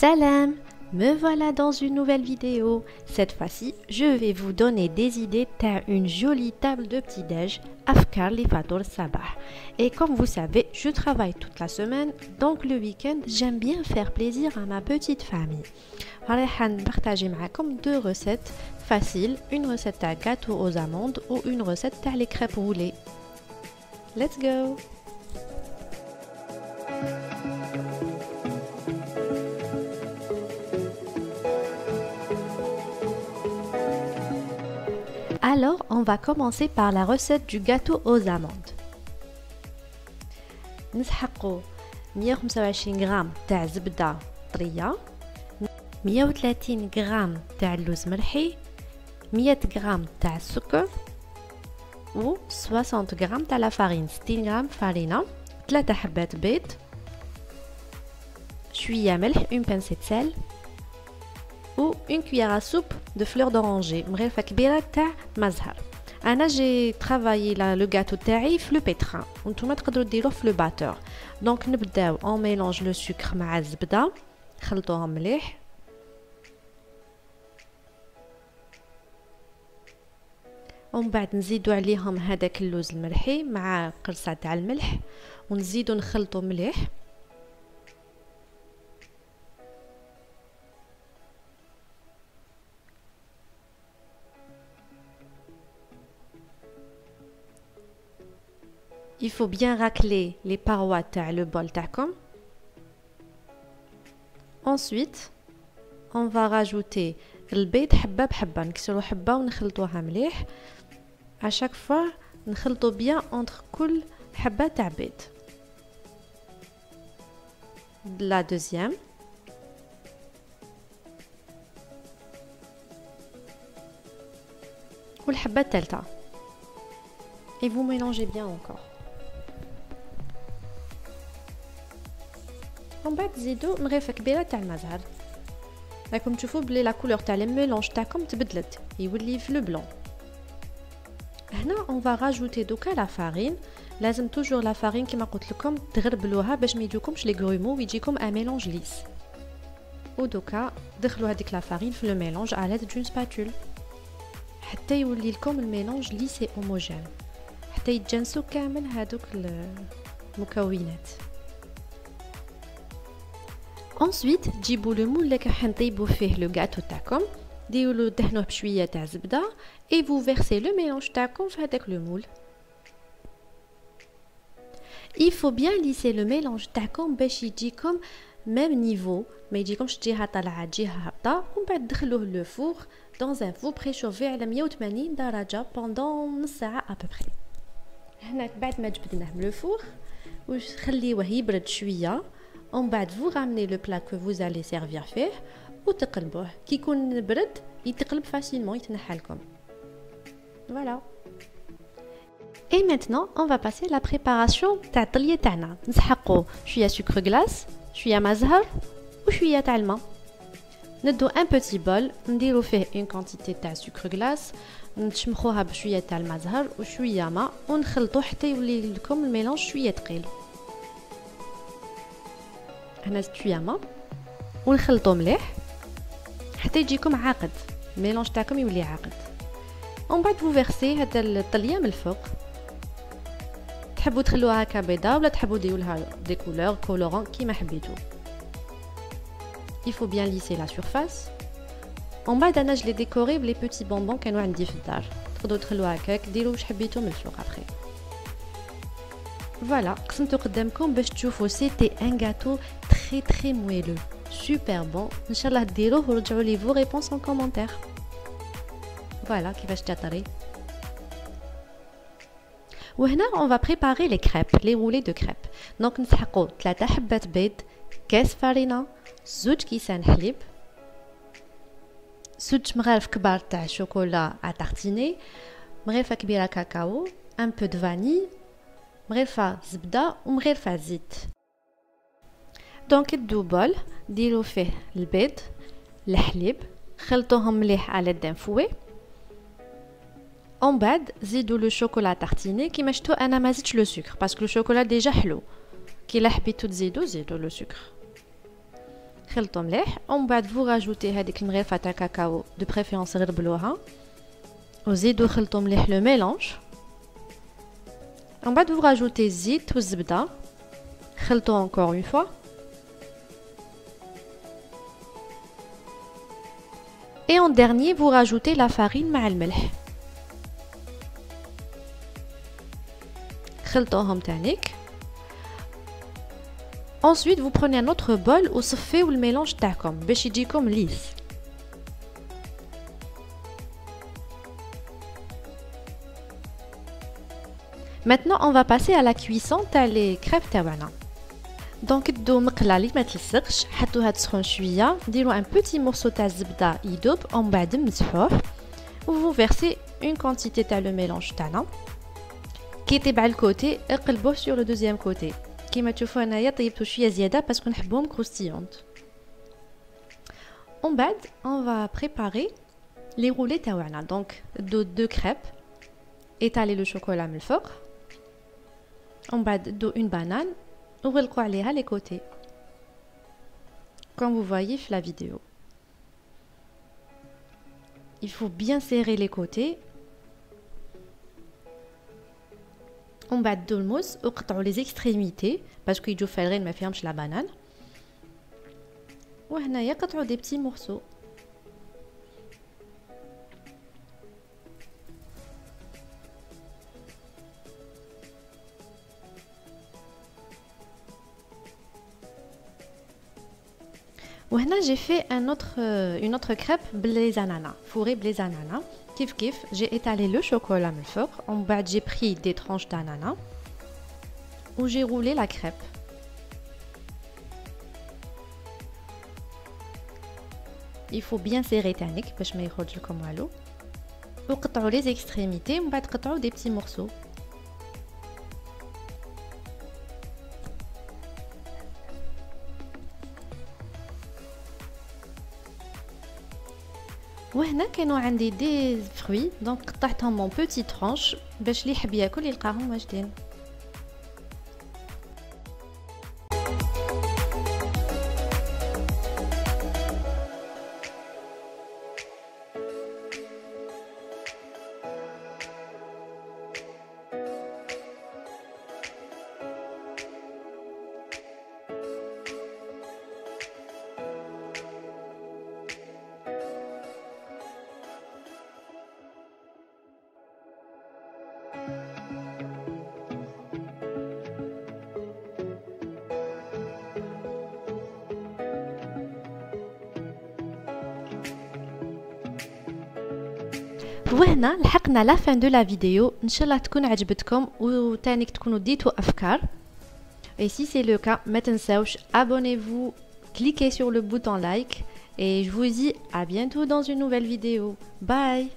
Salam, me voilà dans une nouvelle vidéo. Cette fois-ci, je vais vous donner des idées pour une jolie table de petit-déj, Afkar li Fator Sabah. Et comme vous savez, je travaille toute la semaine, donc le week-end, j'aime bien faire plaisir à ma petite famille. Je vais partager avec vous deux recettes faciles, une recette à gâteau aux amandes ou une recette à les crêpes roulées. Let's go! Alors, on va commencer par la recette du gâteau aux amandes. نسحقوا 125 غرام تاع زبدة طرية 130 غرام تاع اللوز مرحي 100 غرام تاع السكر و 60 غرام تاع لا فارين 60 غرام فارينة 3 حبات بيض شوية ملح une pincée de sel ou une cuillère à soupe de fleurs d'oranger مغرفة كبيرة تاع مزهر. انا جي travaillé le gâteau تاعي في لو pétrin وانتوما تقدروا ديروه في لو باتور. دونك نبداو on mélange le sucre مع الزبدة نخلطوهم مليح ومن بعد نزيدو عليهم هذاك اللوز المرحي مع قرصة تاع الملح ونزيدو نخلطو مليح. Il faut bien racler les parois تاع le bol تاعكم. Ensuite, on va rajouter البيض حبة بحبة نكسرو حبة ونخلطوها مليح. À chaque fois, نخلطو bien entre كل حبة تاع بيض. La deuxième. والحبة الثالثة. Et vous mélangez bien encore. من بعد تزيدوا مغرفه كبيره تاع المزهر. راكم تشوفوا بلي لا كولور تاع الميلونج تاعكم تبدلت يولي في لو بلون. هنا on va rajouter دوكا لا فارين. لازم توجور لا فارين كما قلت لكم تغربلوها باش ما يجيكمش لي غرومو ويجيكم ان ميلونج ليس. ودوكا دخلوا هذيك لا فارين في لو ميلونج على l'aide d'une spatule حتى يولي لكم الميلونج ليس هوموجين حتى يتجانسوا كامل هذوك المكونات. Ensuite, تجيبوا le moule اللي راح نطيبوا فيه le gâteau تاعكم ديروا دهنوه بشويه تاع زبده et vous versez le mélange تاعكم في هذاك le moule. Il faut bien lisser le mélange تاعكم باش يجيكم même niveau ما يجيكمش جهه طالعه جهه هابطه ومن بعد دخلوه le four dans un four préchauffé على 180 درجه pendant نص ساعه à peu près. هنا بعد ما جبدناه من le four وخليوه يبرد شويه. En bas, vous ramenez le plat que vous allez servir فيه وتقلبوه. كي يكون برد يتقلب facilement يتنحى لكم. Voilà. Et maintenant, on va passer à la préparation تاع الطليه تاعنا. نسحقوا شويه sucre glace, شويه مزهر وشويه تاع الماء. ندو un petit bol نديرو فيه une quantité تاع sucre glace نشمخوها بشويه تاع المزهر وشويه ماء ونخلطو حتى يولي لكم الميلانج شويه ثقيل. هنا شويه ماء ونخلطو مليح حتى يجيكم عاقد الميلونج تاعكم يولي عاقد. ومن بعد فو فيرسي هذا الطليه من الفوق. تحبوا تخلوها هكا بيضاء ولا تحبوا ديروا لها دي كولور كولورون كيما حبيتو. Il faut bien lisser la surface. ومن بعد انا جلي ديكوري بلي بوتي بونبون كانوا عندي في الدار تقدروا تخلوها هكاك ديروا واش حبيتو من الفوق ابري. Voilà, قسمتو قدامكم باش تشوفوا سيتي ان غاتو très très moelleux, super bon. ان شاء الله ديروه ورجعوا لي vos réponses en commentaire. Voilà كيفاش تطري. وهنا on va préparer les crêpes, les roulés de crêpes. Donc نسحقوا 3 حبات بيض، كاس فارينة، 2 كيسان حليب، 2 مغارف كبار تاع شوكولا à tartiner، مغرفة كبيرة كاكاو، un peu de vanille، مغرفة زبدة ومغرفة زيت. دونك دو بول ديروا فيه البيض الحليب خلطوهم مليح على دان فوي. ومن بعد زيدوا لو شوكولا تارتيني كيما شفتوا انا ما زدتش لو سكر باسكو لو شوكولا ديجا حلو. كي لا حبيتو تزيدوا زيدوا لو سكر. خلطوا مليح ومن بعد vous rajoutez هذيك المغرفه تاع كاكاو دو بريفيرونس غربلوها وزيدوا خلطوا مليح لو ميلانج ومن بعد vous rajoutez الزيت والزبده خلطوا encore une fois et en dernier vous rajoutez la farine مع الملح خلطوهم تانيك. Ensuite, vous prenez un autre bol ou صفيو الميلانج تاعكم باش يجيكم ليس. Maintenant, on va passer à la cuisson تاع لي كريب تاعنا. دونك دو مقله اللي ما تلصقش حطوها تسخن شويه ديروا ان بوتي مورسو تاع الزبده يذوب ومن بعد مسحوه و vous versez une quantité تاع لو ميلانج تاعنا كي تبع الكوتي اقلبوه sur le deuxième côté. كيما تشوفوا انايا طيبتو شويه زياده باسكو نحبهم كروستيونت. ومن بعد on va préparer les roulés تاعنا. دونك دو دو كريب étaler le chocolat من الفوق ومن بعد دو une banane وغلقوا عليها les côtés comme vous voyez في la vidéo. Il faut bien serrer les côtés. ومن بعد دو الموس وقطعوا لي زيكستريميتي باسكو يجوا فارغين ما فيهمش لا بانان وهنايا قطعوا دي بتي مورسو. وهنا j'ai fait une autre crêpe بلي ananas fourrée بلي ananas كيف j'ai étalé le chocolat من الفوق ومن بعد j'ai pris des tranches d'ananas où j'ai roulé la crêpe. Il faut bien serrer تانيك باش ما يخرج لكم والو وقطعوا les extrémités ومن بعد قطعوا des petits morceaux. وهنا كانوا عندي دي فروي دونك قطعتهم مون بوتي ترانش باش اللي يحب ياكل يلقاهم واجدين. وهنا لحقنا لا فان دو لا فيديو. ان شاء الله تكون عجبتكم وتانيك تكونوا ديتوا افكار. Et si c'est le cas, ما تنساوش abonnez-vous, cliquez sur le bouton like et je vous dis à bientôt dans une nouvelle vidéo. Bye.